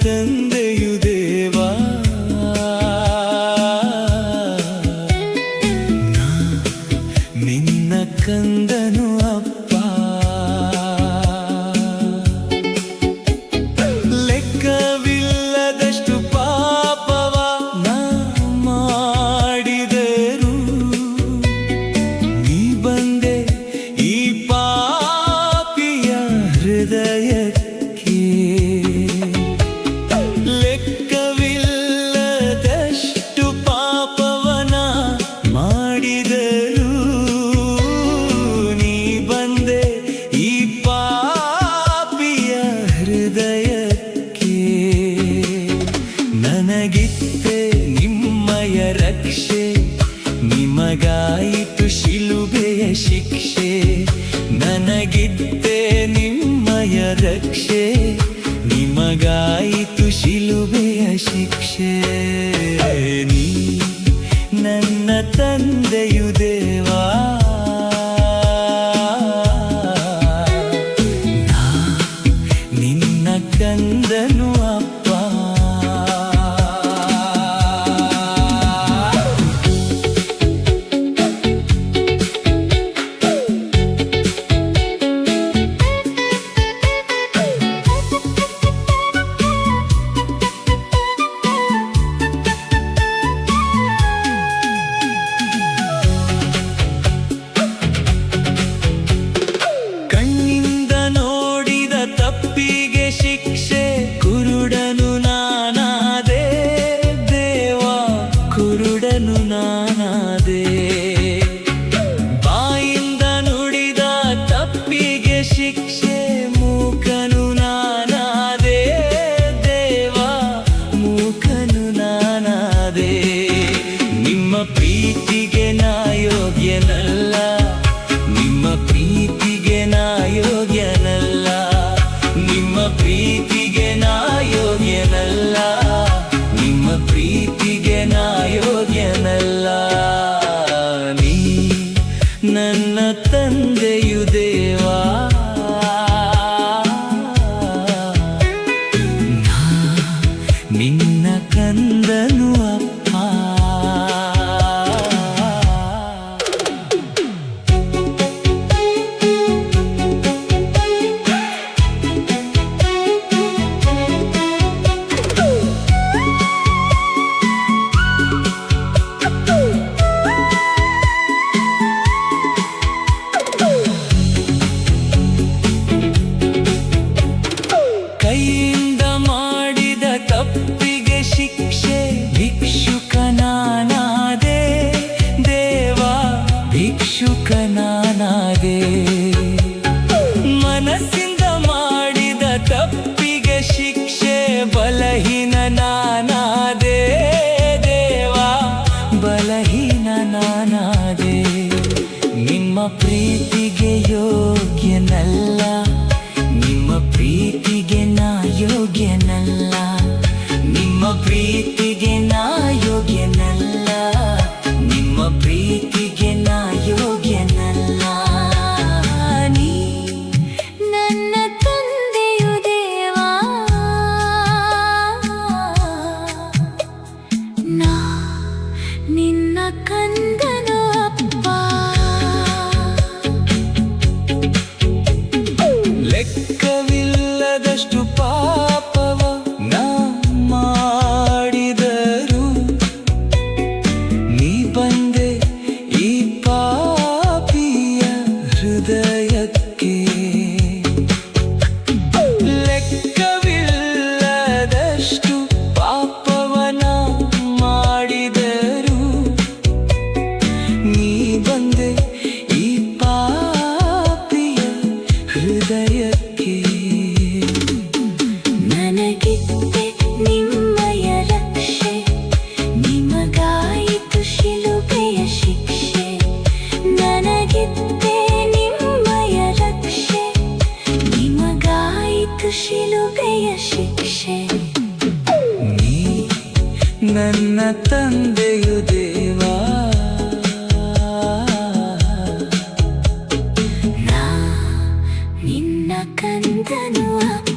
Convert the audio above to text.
ತಂದೆಯು ದೇವಾ, ನಿನ್ನ ಕಂದನು ಅಪ್ಪ. ಲೆಕ್ಕವಿಲ್ಲದಷ್ಟು ಪಾಪವ ನಾ ಮಾಡಿದರು, ನೀ ಬಂದೆ ಈ ಪಾಪಿಯ ಹೃದಯಕ್ಕೆ. ಲೆಕ್ಕವಿಲ್ಲದಷ್ಟು ಪಾಪವನ ಮಾಡಿದರು, ನೀ ಬಂದೆ ಈ ಪಾಪಿಯ ಹೃದಯಕ್ಕೆ. ನನಗಿತ್ತೆ ನಿಮ್ಮಯ ರಕ್ಷೆ, ನಿಮಗಾಯಿತು ಶಿಲುಬೆಯ ಶಿಕ್ಷೆ. ನನಗಿತ್ತೆ ನಿಮ್ಮಯ ರಕ್ಷೆ, ನಿಮಗಾಯಿತು ಶಿಲುಬೆಯ ಶಿಕ್ಷೆ. ನೀ ನನ್ನ ತಂದೆಯು ದೇವಾ, ನಾ ನಿನ್ನ ಕಂದನು ಅಪ್ಪ. ತಪ್ಪಿಗೆ ಶಿಕ್ಷೆ, ಕುರುಡನು ನಾನಾದೆ ದೇವಾ, ಕುರುಡನು ನಾನಾದೆ. ಬಾಯಿಂದ ನುಡಿದ ತಪ್ಪಿಗೆ ಶಿಕ್ಷೆ, ಮೂಕನು ನಾನಾದೆ ದೇವಾ, ಮೂಕನು ನಾನಾದೆ. ನಿಮ್ಮ ಪ್ರೀತಿಗೆ ನಾ ಯೋಗ್ಯನಲ್ಲ, ನಿಮ್ಮ ಪ್ರೀತಿಗೆ ನಾ ಯೋಗ್ಯನಲ್ಲ, ನಿಮ್ಮ ಪ್ರೀತಿಗೆ ನಾ ಯೋಗ್ಯನಲ್ಲ, ನಿಮ್ಮ ಪ್ರೀತಿಗೆ ನಾ ಯೋಗ್ಯನಲ್ಲ. ನೀ ನನ್ನ ತಂದೆಯು ದೇವಾ, ನಾ ನಿನ್ನ ಕಂದನು ಅಪ್ಪ. ಕೈಯಿಂದ ಮಾಡಿದ ತಪ್ಪಿಗೆ ಶಿಕ್ಷೆ, ಭಿಕ್ಷುಕ ನಾನಾದೆ ದೇವಾ, ಭಿಕ್ಷುಕ ನಾನಾದೆ. ಮನಸ್ಸಿಂದ ಮಾಡಿದ ತಪ್ಪಿಗೆ ಶಿಕ್ಷೆ, ಬಲಹೀನ ನಾನಾದೆ ದೇವಾ, ಬಲಹೀನ ನಾನಾದೆ. ನಿಮ್ಮ ಪ್ರೀತಿಗೆ ಯೋಗ್ಯನಲ್ಲ, ನಿಮ್ಮ ಪ್ರೀತಿಗೆ ನಾ ಯೋಗ್ಯನಲ್ಲ, ನಿಮ್ಮ ಪ್ರೀತಿಗೆ ನಾ ಯೋಗ್ಯನಲ್ಲ, ನಿಮ್ಮ ಪ್ರೀತಿಗೆ ನಾ ಯೋಗ್ಯನಲ್ಲ. ನೀ ನನ್ನ ತಂದೆಯು ದೇವಾ, ನಾ ನಿನ್ನ ಕಂದನು ಅಪ್ಪ. ಲೆಕ್ಕವಿಲ್ಲದಷ್ಟು ಪಾಪವ ನಾ ಮಾಡಿದರು, ನೀ ಬಂದೆ ಈ ಪಾಪಿಯ ಹೃದಯಕ್ಕೆ. ಲೆಕ್ಕವಿಲ್ಲದಷ್ಟು ಪಾಪವನ ಮಾಡಿದರು, ನೀ ಬಂದೆ ಈ ಪಾಪಿಯ ಹೃದಯಕ್ಕೆ. ನನಗಿತ್ತೆ ನಿಮ್ಮಯ ರಕ್ಷೆ, ನಿಮಗಾಯಿತು ಶಿಲುಬೆಯ ಶಿಕ್ಷೆ. ನನಗಿತ್ತೆ ನಿಮ್ಮಯ ರಕ್ಷೆ, ನಿಮಗಾಯಿತು ಶಿಲುಬೆಯ ಶಿಕ್ಷೆ. ನೀ ನನ್ನ ತಂದೆಯು ದೇವಾ, ನಾ ನಿನ್ನ ಕಂದನು ಅಪ್ಪ.